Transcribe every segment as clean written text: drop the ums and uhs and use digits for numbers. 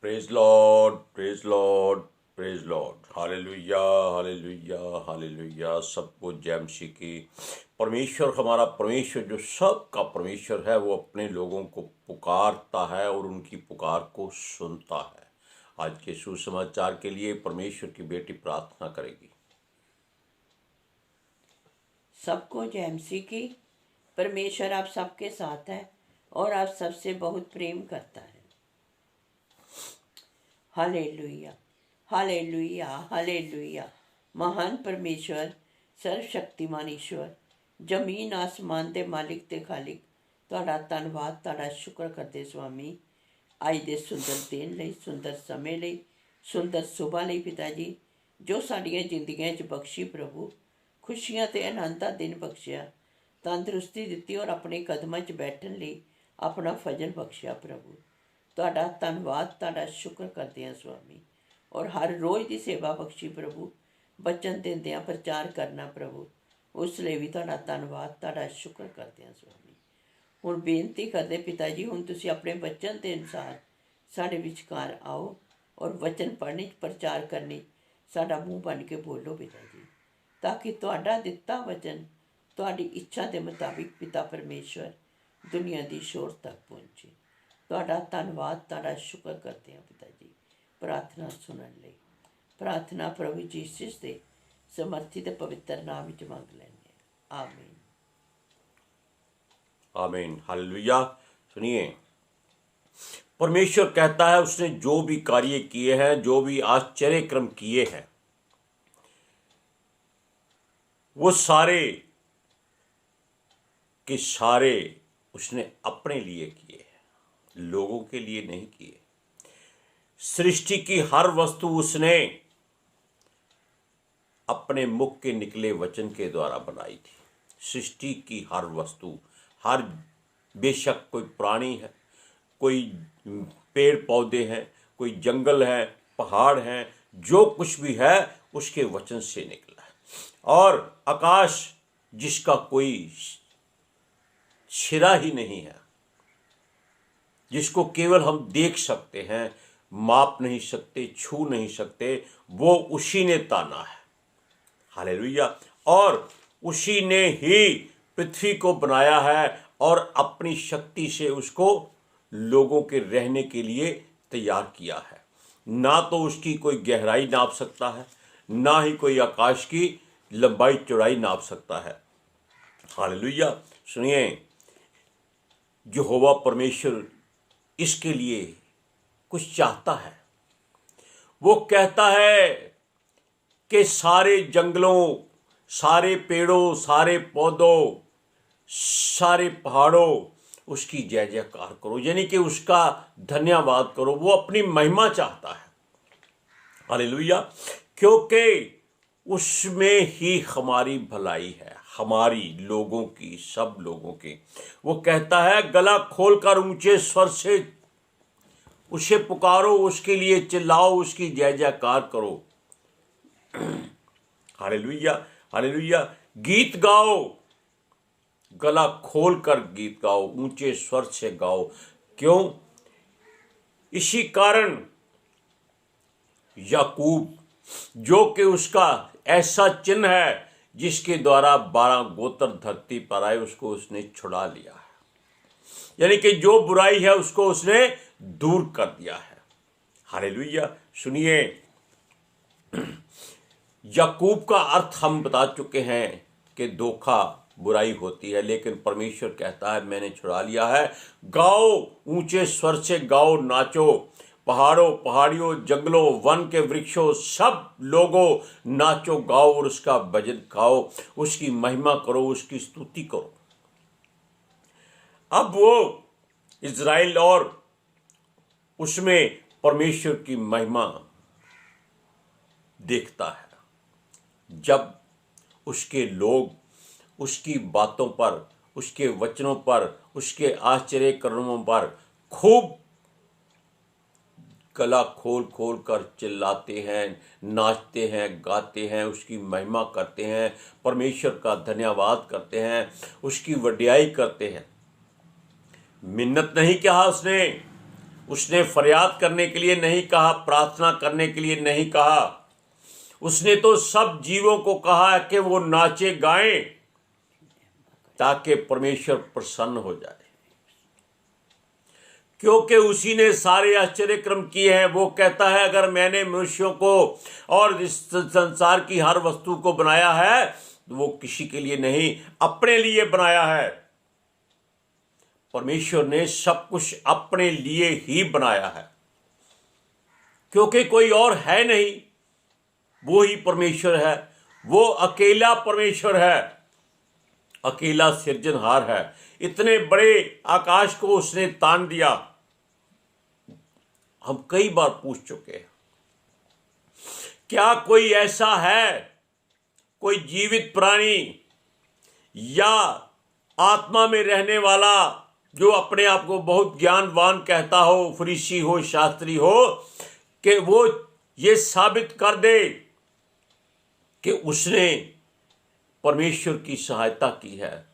Praise Lord, praise Lord, praise Lord. Hallelujah, hallelujah, hallelujah. सबको जय मसीह की। परमेश्वर, हमारा परमेश्वर जो सबका परमेश्वर है, वो अपने लोगों को पुकारता है और उनकी पुकार को सुनता है। आज के सुसमाचार के लिए परमेश्वर की बेटी प्रार्थना करेगी। सबको जय मसीह की। परमेश्वर आप सबके साथ है और आप सबसे बहुत प्रेम करता है। Hallelujah, hallelujah, hallelujah. महान परमेश्वर, सर्वशक्तिमान ईश्वर, जमीन आसमान दे मालिक ते खालिक, तुहाडा धन्नवाद, तुहाडा शुक्र करते स्वामी। ਅੱਜ ਦੇ ਸੁੰਦਰ ਦਿਨ ਲਈ, ਸੁੰਦਰ ਸਮੇਂ ਲਈ, ਸੁੰਦਰ ਸੁਬਾਹ ਲਈ ਪਿਤਾ ਜੀ, ਜੋ ਸਾਡੀਆਂ ਜ਼ਿੰਦਗੀਆਂ 'ਚ ਬਖਸ਼ੀ ਪ੍ਰਭੂ, ਖੁਸ਼ੀਆਂ ਤੇ ਆਨੰਦ ਦਾ ਦਿਨ ਬਖਸ਼ਿਆ, ਤੰਦਰੁਸਤੀ ਦਿੱਤੀ ਔਰ ਆਪਣੇ ਕਦਮਾਂ 'ਚ ਬੈਠਣ ਲਈ ਆਪਣਾ ਫਜ਼ਲ ਬਖਸ਼ਿਆ ਪ੍ਰਭੂ। ਤੁਹਾਡਾ ਧੰਨਵਾਦ, ਤੁਹਾਡਾ ਸ਼ੁਕਰ ਕਰਦੇ ਹਾਂ ਸੁਆਮੀ। ਔਰ ਹਰ ਰੋਜ਼ ਦੀ ਸੇਵਾ ਬਖਸ਼ੀ ਪ੍ਰਭੂ, ਬਚਨ ਦਿੰਦਿਆਂ ਪ੍ਰਚਾਰ ਕਰਨਾ ਪ੍ਰਭੂ, ਉਸ ਲਈ ਵੀ ਤੁਹਾਡਾ ਧੰਨਵਾਦ, ਤੁਹਾਡਾ ਸ਼ੁਕਰ ਕਰਦੇ ਹਾਂ ਸੁਆਮੀ। ਹੁਣ ਬੇਨਤੀ ਕਰਦੇ ਪਿਤਾ ਜੀ, ਹੁਣ ਤੁਸੀਂ ਆਪਣੇ ਵਚਨ ਦੇ ਅਨੁਸਾਰ ਸਾਡੇ ਵਿਚਕਾਰ ਆਓ ਔਰ ਵਚਨ ਪੜ੍ਹਨੀ, ਪ੍ਰਚਾਰ ਕਰਨੀ, ਸਾਡਾ ਮੂੰਹ ਬਣ ਕੇ ਬੋਲੋ ਪਿਤਾ ਜੀ, ਤਾਂ ਕਿ ਤੁਹਾਡਾ ਦਿੱਤਾ ਵਚਨ ਤੁਹਾਡੀ ਇੱਛਾ ਦੇ ਮੁਤਾਬਿਕ ਪਿਤਾ ਪਰਮੇਸ਼ਵਰ ਦੁਨੀਆ ਦੀ ਸ਼ੋਰ ਤੱਕ ਪਹੁੰਚੇ। ਤੁਹਾਡਾ ਧੰਨਵਾਦ, ਤੁਹਾਡਾ ਸ਼ੁਕਰ ਕਰਦੇ ਹਾਂ ਪਿਤਾ ਜੀ। ਪ੍ਰਾਰਥਨਾ ਸੁਣਨ ਲਈ, ਪ੍ਰਾਰਥਨਾ ਪ੍ਰਭੂ ਯੀਸ਼ੂ ਦੇ ਸਮਰਥੀ ਤੇ ਪਵਿੱਤਰ ਨਾਮ ਵਿੱਚ ਮੰਗ ਲੈਂਦੇ ਹਾਂ, ਆਮੀਨ। आमीन, हालेलुया। सुनिए, परमेश्वर कहता है उसने जो भी कार्य किए हैं, जो भी आश्चर्य क्रम किए हैं, वो सारे के सारे उसने अपने लिए किए हैं, लोगों के लिए नहीं किए। सृष्टि की हर वस्तु उसने अपने मुख के निकले वचन के द्वारा बनाई थी। सृष्टि की हर वस्तु, हर, बेशक कोई प्राणी है, कोई पेड़ पौधे हैं, कोई जंगल है, पहाड़ हैं, जो कुछ भी है उसके वचन से निकला है। और आकाश जिसका कोई सिरा ही नहीं है, जिसको केवल हम देख सकते हैं, माप नहीं सकते, छू नहीं सकते, वो उसी ने ताना है। हालेलुया। और उसी ने ही पृथ्वी को बनाया है और अपनी शक्ति से उसको लोगों के रहने के लिए तैयार किया है। ना तो उसकी कोई गहराई नाप सकता है, ना ही कोई आकाश की लंबाई चौड़ाई नाप सकता है। हालेलुया। सुनिए, यहोवा परमेश्वर इसके लिए कुछ चाहता है। वो कहता है कि सारे जंगलों, सारे पेड़ों, सारे पौधों, सारे पहाड़ों उसकी जय जयकार करो, यानी कि उसका धन्यवाद करो। वो अपनी महिमा चाहता है। हालेलुया। क्योंकि उसमें ही हमारी भलाई है, हमारी लोगों की, सब लोगों की। वो कहता है, गला खोलकर ऊंचे स्वर से उसे पुकारो, उसके लिए चिल्लाओ, उसकी जय जयकार करो। Hallelujah, hallelujah. गीत गाओ, गला खोलकर गीत गाओ, ऊंचे स्वर से गाओ। क्यों? इसी कारण याकूब, जो कि उसका ऐसा चिन्ह है जिसके द्वारा 12 गोत्र धरती पर आए, उसको उसने छुड़ा लिया है। यानी कि जो बुराई है उसको उसने दूर कर दिया है। हालेलुया। सुनिए, याकूब का अर्थ हम बता चुके हैं कि धोखा, बुराई होती है, लेकिन परमेश्वर कहता है मैंने छुड़ा लिया है। गाओ, ऊंचे स्वर से गाओ, नाचो, पहाड़ों, पहाड़ियों, जंगलों, वन के वृक्षों, सब लोगों नाचो, गाओ और उसका भजन गाओ, उसकी महिमा करो, उसकी स्तुति करो। अब वो इज़राइल और उसमें परमेश्वर की महिमा देखता है जब उसके लोग उसकी बातों पर, उसके वचनों पर, उसके आश्चर्य कर्मों पर खूब गला खोल खोल कर चिल्लाते हैं, नाचते हैं, गाते हैं, उसकी महिमा करते हैं, परमेश्वर का धन्यवाद करते हैं, उसकी वड्याई करते हैं। मिन्नत नहीं कहा उसने, उसने फरियाद करने के लिए नहीं कहा, प्रार्थना करने के लिए नहीं कहा। उसने तो सब जीवों को कहा है कि वो नाचे गाएं ताकि परमेश्वर प्रसन्न हो जाए, क्योंकि उसी ने सारे आश्चर्य कर्म किए हैं। वो कहता है अगर मैंने मनुष्यों को और इस संसार की हर वस्तु को बनाया है तो वो किसी के लिए नहीं, अपने लिए बनाया है। परमेश्वर ने सब कुछ अपने लिए ही बनाया है, क्योंकि कोई और है नहीं, वो ही परमेश्वर है। वो अकेला परमेश्वर है, अकेला सृजनहार है। इतने बड़े आकाश को उसने तान दिया। हम कई बार पूछ चुके हैं, क्या कोई ऐसा है, कोई जीवित प्राणी या आत्मा में रहने वाला जो अपने आप को बहुत ज्ञानवान कहता हो, फरीसी हो, शास्त्री हो, कि वो ये साबित कर दे कि उसने परमेश्वर की सहायता की है?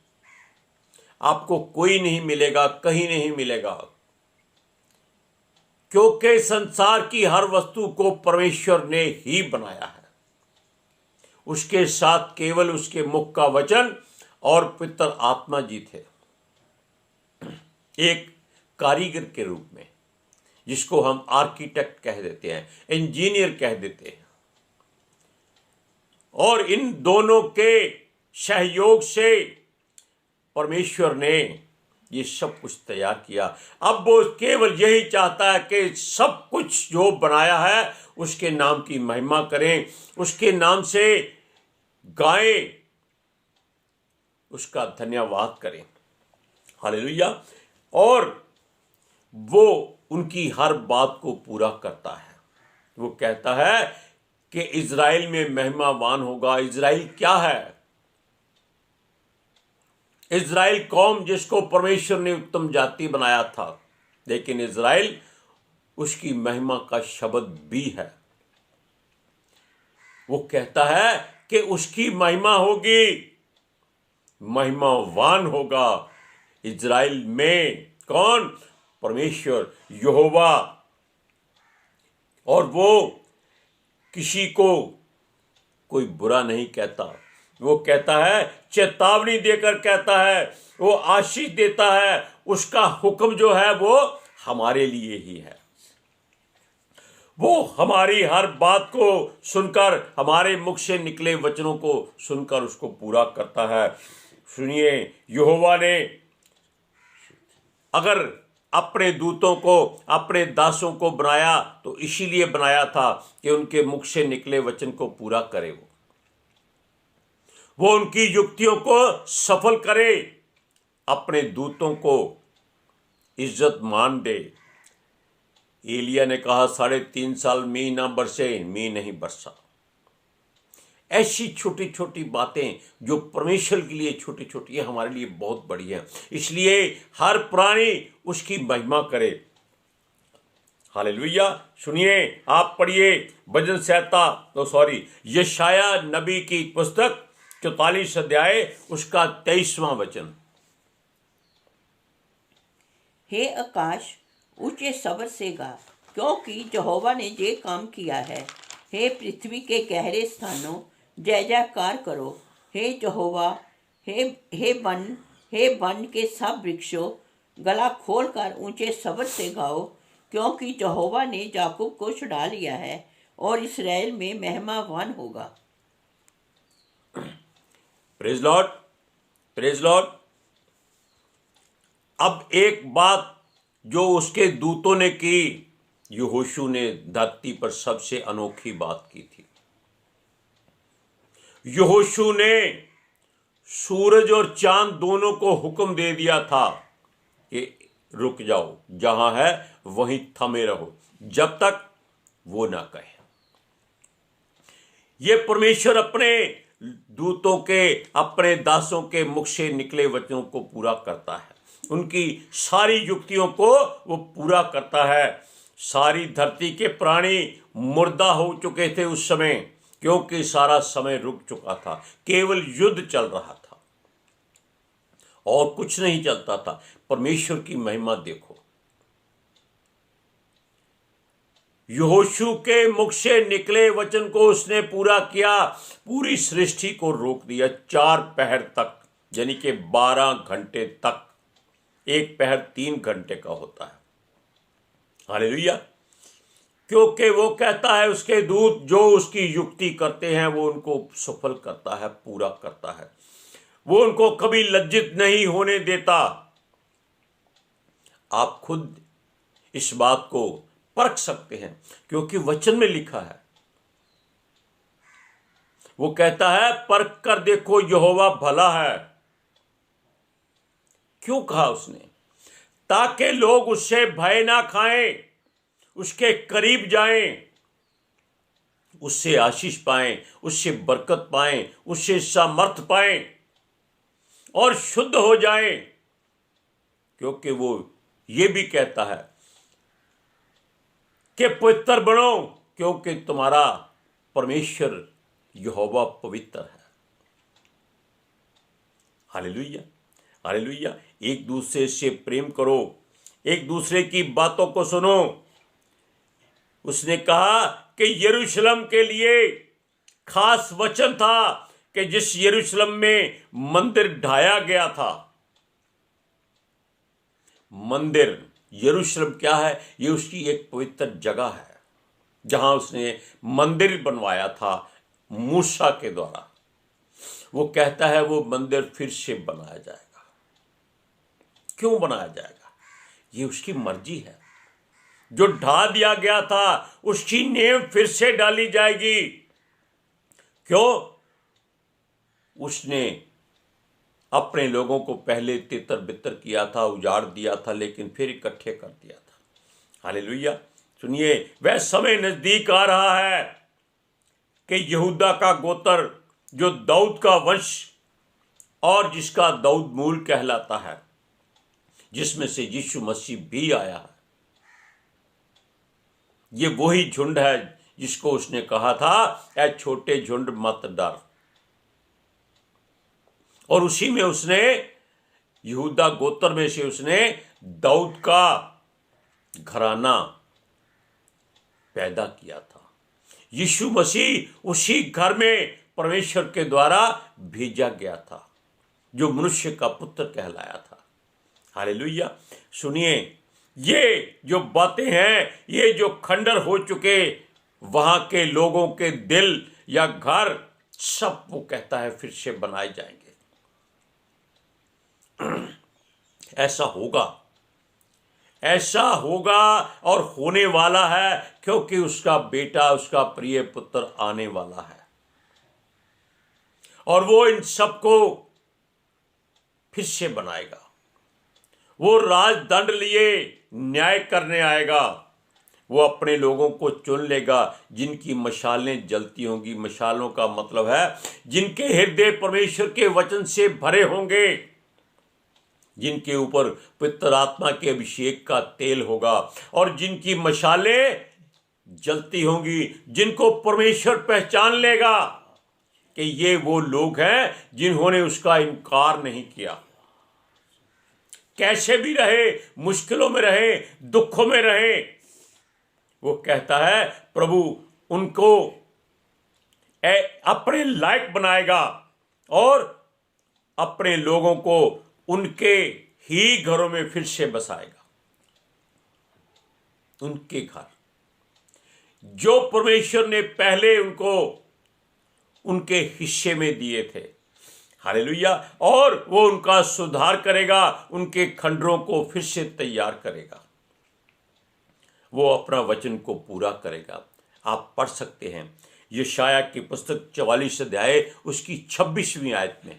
आपको कोई नहीं मिलेगा, कहीं नहीं मिलेगा, क्योंकि संसार की हर वस्तु को परमेश्वर ने ही बनाया है। उसके साथ केवल उसके मुख का वचन और पवित्र आत्मा जी थे, एक कारीगर के रूप में, जिसको हम आर्किटेक्ट कह देते हैं, इंजीनियर कह देते हैं। और इन दोनों के सहयोग से परमेश्वर ने ये सब कुछ तैयार किया। अब वो केवल यही चाहता है कि सब कुछ जो बनाया है उसके नाम की महिमा करें, उसके नाम से गाएं, उसका धन्यवाद करें। हालेलुया। और वो उनकी हर बात को पूरा करता है। वो कहता है कि इज़राइल में महिमावान होगा। इज़राइल क्या है? इज़राइल कौम जिसको परमेश्वर ने उत्तम जाति बनाया था, लेकिन इज़राइल उसकी महिमा का शब्द भी है। वो कहता है कि उसकी महिमा होगी, महिमावान होगा इज़राइल में। कौन? परमेश्वर, यहोवा। और वो किसी को कोई बुरा नहीं कहता। वो कहता है, चेतावनी देकर कहता है, वो आशीष देता है। उसका हुक्म जो है वो हमारे लिए ही है। वो हमारी हर बात को सुनकर, हमारे मुख से निकले वचनों को सुनकर उसको पूरा करता है। सुनिए, यहोवा ने अगर अपने दूतों को, अपने दासों को बनाया तो इसीलिए बनाया था कि उनके मुख से निकले वचन को पूरा करे। वो उनकी युक्तियों को सफल करे, अपने दूतों को इज्जत मान दे। एलिया ने कहा 3.5 साल मींह ना बरसे, मींह नहीं बरसा। ऐसी छोटी छोटी बातें जो परमेश्वर के लिए छोटी छोटी है, हमारे लिए बहुत बड़ी है। इसलिए हर प्राणी उसकी महिमा करे। हालेलुया। सुनिए, आप पढ़िए भजन संहिता यशाया नबी की पुस्तक 44 अध्याय उसका 23वां वचन। हे आकाश ऊंचे स्वर से गा, क्योंकि यहोवा ने ये काम किया है। हे पृथ्वी के गहरे स्थानों, जय जयकार करो। हे यहोवा, हे वन के सब वृक्षों, गला खोलकर ऊंचे स्वर से गाओ, क्योंकि यहोवा ने याकूब को छुड़ा लिया है और इस्राएल में महिमावान होगा। Praise Lord, praise Lord. अब एक बात जो उसके दूतों ने की, यहोशू ने धरती पर सबसे अनोखी बात की थी। यहोशू ने सूरज और चांद दोनों को हुक्म दे दिया था कि रुक जाओ, जहां है वहीं थमे रहो, जब तक वो ना कहे। ये परमेश्वर अपने दूतों के, अपने दासों के मुख से निकले वचनों को पूरा करता है। उनकी सारी युक्तियों को वो पूरा करता है। सारी धरती के प्राणी मुर्दा हो चुके थे उस समय, क्योंकि सारा समय रुक चुका था। केवल युद्ध चल रहा था और कुछ नहीं चलता था। परमेश्वर की महिमा देखो। यहोशू के मुख से निकले वचन को उसने पूरा किया, पूरी सृष्टि को रोक दिया 4 पहर तक, यानी कि 12 घंटे तक। एक पहर 3 घंटे का होता है। हालेलुया। क्योंकि वो कहता है उसके दूत जो उसकी युक्ति करते हैं वो उनको सफल करता है, पूरा करता है। वो उनको कभी लज्जित नहीं होने देता। आप खुद इस बात को परख सकते हैं, क्योंकि वचन में लिखा है। वो कहता है परख कर देखो यहोवा भला है। क्यों कहा उसने? ताकि लोग उससे भय ना खाएं, उसके करीब जाएं, उससे आशीष पाएं, उससे बरकत पाएं, उससे सामर्थ पाएं और शुद्ध हो जाएं। क्योंकि वो ये भी कहता है कि पवित्र बनो, क्योंकि तुम्हारा परमेश्वर यहोवा पवित्र है। Hallelujah, hallelujah. एक दूसरे से प्रेम करो, एक दूसरे की बातों को सुनो। उसने कहा कि यरूशलेम के लिए खास वचन था कि जिस यरूशलेम में मंदिर ढाया गया था। मंदिर यरूशलेम क्या है? ये उसकी एक पवित्र जगह है जहां उसने मंदिर बनवाया था मूसा के द्वारा। वो कहता है वो मंदिर फिर से बनाया जाएगा। क्यों बनाया जाएगा? ये उसकी मर्जी है। जो ढा दिया गया था उसकी नींव फिर से डाली जाएगी। क्यों? उसने अपने लोगों को पहले तितर बितर किया था, उजाड़ दिया था, लेकिन फिर इकट्ठे कर दिया था। हालेलुया। सुनिए, वह समय नजदीक आ रहा है कि यहूदा का गोत्र, जो दाऊद का वंश और जिसका दाऊद मूल कहलाता है, जिसमें से यीशु मसीह भी आया है, ये वही झुंड है जिसको उसने कहा था ऐ छोटे झुंड मत डर। और उसी में उसने यहूदा गोत्र में से उसने दाऊद का घराना पैदा किया था। यीशु मसीह उसी घर में परमेश्वर के द्वारा भेजा गया था, जो मनुष्य का पुत्र कहलाया था। हालेलुया। सुनिए, ये जो बातें हैं, ये जो खंडर हो चुके वहां के लोगों के दिल या घर, सब वो कहता है फिर से बनाए जाएंगे। ऐसा होगा, ऐसा होगा और होने वाला है, क्योंकि उसका बेटा, उसका प्रिय पुत्र आने वाला है और वो इन सबको फिर से बनाएगा। वो राजदंड लिए न्याय करने आएगा। वो अपने लोगों को चुन लेगा जिनकी मशालें जलती होंगी। मशालों का मतलब है जिनके हृदय परमेश्वर के वचन से भरे होंगे, जिनके ऊपर पवित्र आत्मा के अभिषेक का तेल होगा और जिनकी मशालें जलती होंगी, जिनको परमेश्वर पहचान लेगा कि ये वो लोग हैं जिन्होंने उसका इनकार नहीं किया। कैसे भी रहे, मुश्किलों में रहे, दुखों में रहे, वो कहता है प्रभु उनको अपने लायक बनाएगा और अपने लोगों को उनके ही घरों में फिर से बसाएगा। उनके घर जो परमेश्वर ने पहले उनको उनके हिस्से में दिए थे। हालेलुया। और वो उनका सुधार करेगा, उनके खंडरों को फिर से तैयार करेगा। वो अपना वचन को पूरा करेगा। आप पढ़ सकते हैं यशाया की पुस्तक 44 अध्याय उसकी 26वीं आयत में।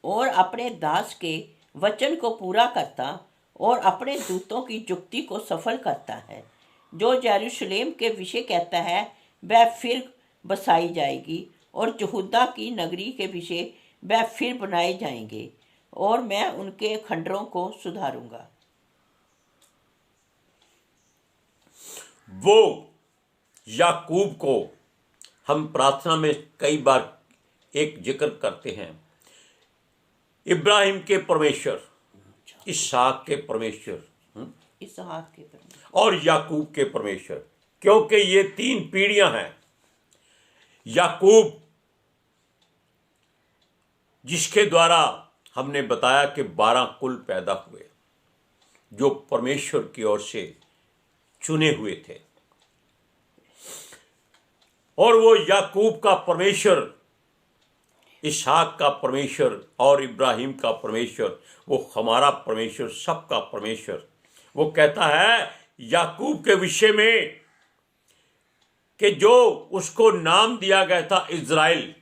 और अपने दास के वचन को पूरा करता और अपने दूतों की युक्ति को सफल करता है। जो यरूशलेम के विषय कहता है वह फिर बसाई जाएगी और यहूदा की नगरी के विषय वह फिर बनाए जाएंगे और मैं उनके खंडरों को सुधारूंगा। वो याकूब को हम प्रार्थना में कई बार एक जिक्र करते हैं, इब्राहिम के परमेश्वर, इसहाक के परमेश्वर इसहाक के परमेश्वर और याकूब के परमेश्वर, क्योंकि ये 3 पीढ़ियां हैं। याकूब जिसके द्वारा हमने बताया कि 12 कुल पैदा हुए जो परमेश्वर की ओर से चुने हुए थे, और वो याकूब का परमेश्वर, इसहाक का परमेश्वर और इब्राहिम का परमेश्वर, वो हमारा परमेश्वर, सबका परमेश्वर। वो कहता है याकूब के विषय में कि जो उसको नाम दिया गया था इज़राइल,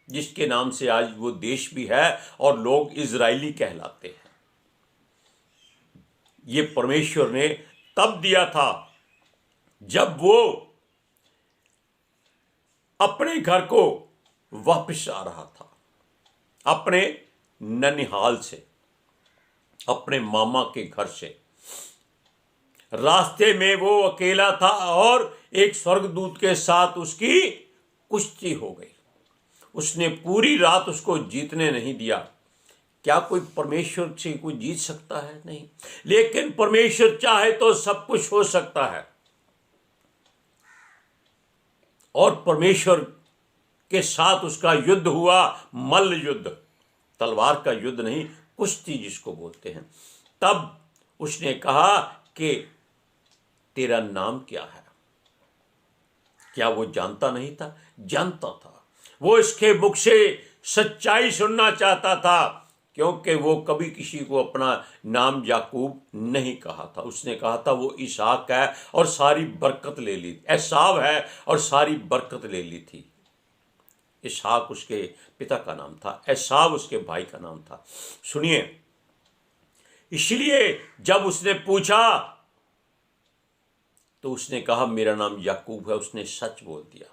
जिसके नाम से आज वो देश भी है और लोग इज़राइली कहलाते हैं, ये परमेश्वर ने तब दिया था जब वो अपने घर को वापस आ रहा था, अपने ननिहाल से, अपने मामा के घर से। रास्ते में वो अकेला था और एक स्वर्गदूत के साथ उसकी कुश्ती हो गई। उसने पूरी रात उसको जीतने नहीं दिया। क्या कोई परमेश्वर से कोई जीत सकता है? नहीं। लेकिन परमेश्वर चाहे तो सब कुछ हो सकता है। और परमेश्वर के साथ उसका युद्ध हुआ, मल्ल युद्ध, तलवार का युद्ध नहीं, कुश्ती जिसको बोलते हैं। तब उसने कहा कि तेरा नाम क्या है? क्या वो जानता नहीं था? जानता था। वो इसके मुख से सच्चाई सुनना चाहता था, क्योंकि वो कभी किसी को अपना नाम याकूब नहीं कहा था। उसने कहा था वो इसहाक है और सारी बरकत ले ली, एसाव है और सारी बरकत ले ली थी। इसहाक उसके पिता का नाम था, एसाव उसके भाई का नाम था। सुनिए, इसलिए जब उसने पूछा तो उसने कहा मेरा नाम याकूब है। उसने सच बोल दिया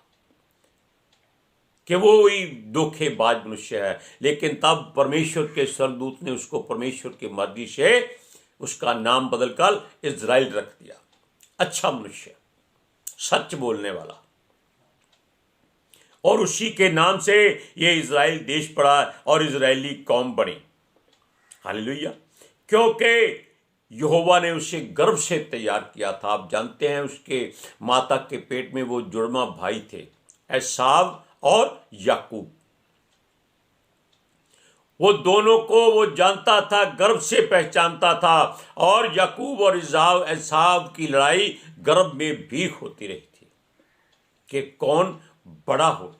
कि वो ही धोखेबाज मनुष्य है। लेकिन तब परमेश्वर के स्वर्गदूत ने उसको परमेश्वर की मर्जी से उसका नाम बदलकर इज़राइल रख दिया। अच्छा मनुष्य, सच बोलने वाला। और उसी के नाम से ये इज़राइल देश पड़ा और इज़राइली कौम बनी। हालेलुया। क्योंकि यहोवा ने उसे गर्भ से तैयार किया था। आप जानते हैं उसके माता के पेट में वो जुड़वा भाई थे, एसाव और याकूब। वो दोनों को वो जानता था, गर्भ से पहचानता था। और याकूब और एसाव की लड़ाई गर्भ में भी होती रही थी कि कौन बड़ा हो,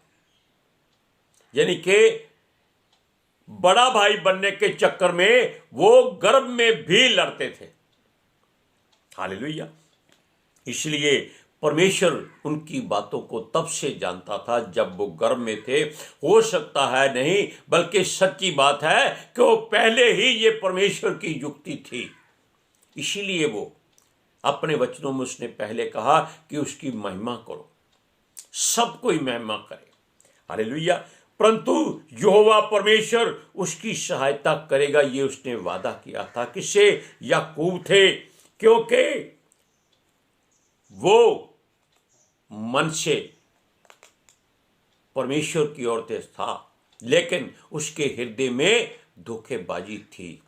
यानी कि बड़ा भाई बनने के चक्कर में वो गर्भ में भी लड़ते थे। हालेलुया। इसलिए परमेश्वर उनकी बातों को तब से जानता था जब वो गर्भ में थे। हो सकता है नहीं, बल्कि सच्ची बात है कि वो पहले ही ये परमेश्वर की युक्ति थी। इसीलिए वो अपने वचनों में उसने पहले कहा कि उसकी महिमा करो, सब कोई महिमा करे। हालेलुया। परंतु यहोवा परमेश्वर उसकी सहायता करेगा, ये उसने वादा किया था। किससे? याकूब थे, क्योंकि वो मन से परमेश्वर की ओर से था, लेकिन उसके हृदय में धोखेबाजी थी।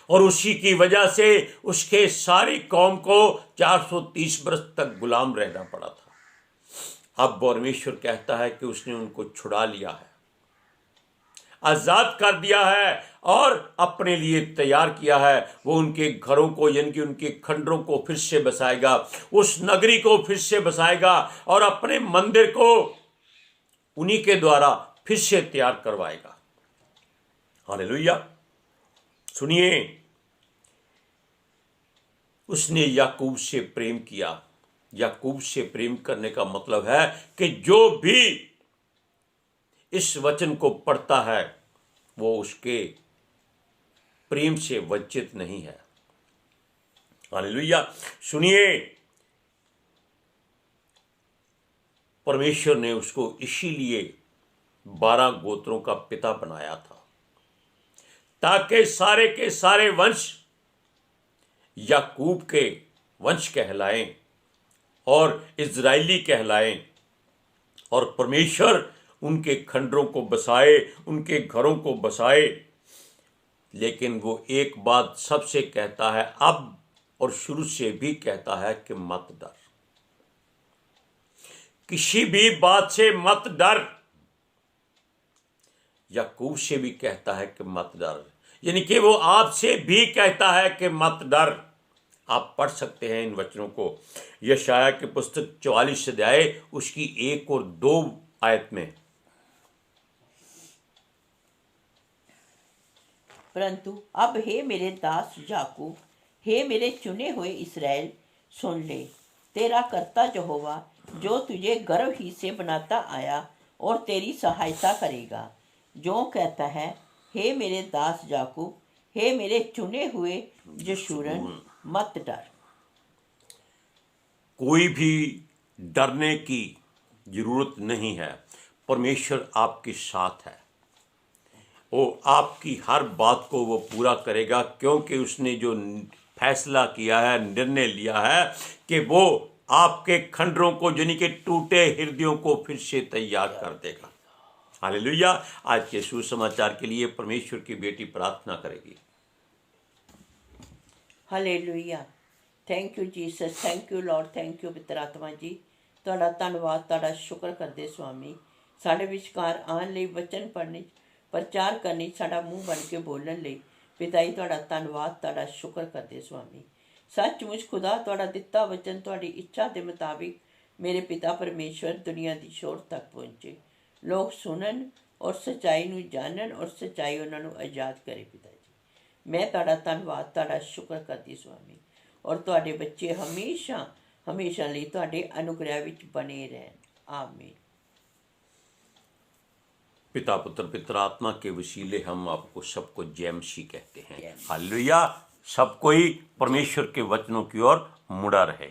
और उसी की वजह से उसके सारी कौम को 430 वर्ष तक गुलाम रहना पड़ा था। अब परमेश्वर कहता है कि उसने उनको छुड़ा लिया है, आजाद कर दिया है और अपने लिए तैयार किया है। वो उनके घरों को, यानी कि उनके खंडरों को फिर से बसाएगा, उस नगरी को फिर से बसाएगा और अपने मंदिर को उन्हीं के द्वारा फिर से तैयार करवाएगा। हालेलुया। सुनिए, उसने याकूब से प्रेम किया। याकूब से प्रेम करने का मतलब है कि जो भी इस वचन को पढ़ता है वो उसके प्रेम से वंचित नहीं है। हालेलुया। सुनिए, परमेश्वर ने उसको इसीलिए 12 गोत्रों का पिता बनाया था, ताकि सारे के सारे वंश याकूब के वंश कहलाएं और इज़राइली कहलाएं, और परमेश्वर उनके खंडरों को बसाए, उनके घरों को बसाए। लेकिन वो एक बात सबसे कहता है, अब और शुरू से भी कहता है कि मत डर, किसी भी बात से मत डर। याकूब से भी कहता है कि मत डर, यानी कि वो आपसे भी कहता है कि मत डर। आप पढ़ सकते हैं इन वचनों को यशायाह की पुस्तक 44 अध्याय उसकी 1 और 2 आयत में। परंतु अब हे मेरे दास याकूब, हे मेरे चुने हुए इस्राएल, सुन ले, तेरा कर्ता यहोवा जो तुझे गर्भ ही से बनाता आया और तेरी सहायता करेगा, जो कहता है, हे मेरे दास याकूब, हे मेरे चुने हुए यशूरन, मत डर। कोई भी डरने की जरूरत नहीं है, परमेश्वर आपके साथ है। वो आपकी हर बात को वो पूरा करेगा, क्योंकि उसने जो फैसला किया है, निर्णय लिया है कि वो आपके खंडरों को, यानी कि टूटे हृदयों को फिर से तैयार कर देगा। हालेलुया। आज के सुसमाचार के लिए परमेश्वर की बेटी प्रार्थना करेगी। Hallelujah. Thank you Jesus, thank you Lord, thank you पवित्र आत्मा जी। ਤੁਹਾਡਾ ਧੰਨਵਾਦ, ਤੁਹਾਡਾ ਸ਼ੁਕਰ ਕਰਦੇ ਸਵਾਮੀ, ਸਾਡੇ ਵਿਚਕਾਰ ਆਉਣ ਲਈ, ਵਚਨ ਪੜ੍ਹਨੇ, ਪ੍ਰਚਾਰ ਕਰਨੀ, ਸਾਡਾ ਮੂੰਹ ਬਣ ਕੇ ਬੋਲਣ ਲਈ ਪਿਤਾ ਜੀ ਤੁਹਾਡਾ ਧੰਨਵਾਦ, ਤੁਹਾਡਾ ਸ਼ੁਕਰ ਕਰਦੇ ਸਵਾਮੀ। ਸੱਚਮੁੱਚ ਖੁਦਾ ਤੁਹਾਡਾ ਦਿੱਤਾ ਵਚਨ ਤੁਹਾਡੀ ਇੱਛਾ ਦੇ ਮੁਤਾबिक ਮੇਰੇ ਪਿਤਾ ਪਰਮੇਸ਼ਵਰ ਦੁਨੀਆ ਦੀ ਛੋਰ ਤੱਕ ਪਹੁੰਚੇ, ਲੋਕ ਸੁਣਨ ਔਰ ਸੱਚਾਈ ਨੂੰ ਜਾਣਨ ਔਰ ਸੱਚਾਈ ਉਹਨਾਂ ਨੂੰ ਆਜ਼ਾਦ ਕਰੇ। ਪਿਤਾ ਜੀ ਮੈਂ ਤੁਹਾਡਾ ਧੰਨਵਾਦ, ਤੁਹਾਡਾ ਸ਼ੁਕਰ ਕਰਦੀ ਸਵਾਮੀ, ਔਰ ਤੁਹਾਡੇ ਬੱਚੇ ਹਮੇਸ਼ਾ हमेशा लिए ਤੁਹਾਡੇ अनुग्रह विच बने रहन। आमीन। पिता पुत्र पितर आत्मा के वसीले हम आपको सबको जय मसीह कहते हैं। हालेलुया। सब कोई परमेश्वर के वचनों की ओर मुड़ा रहे।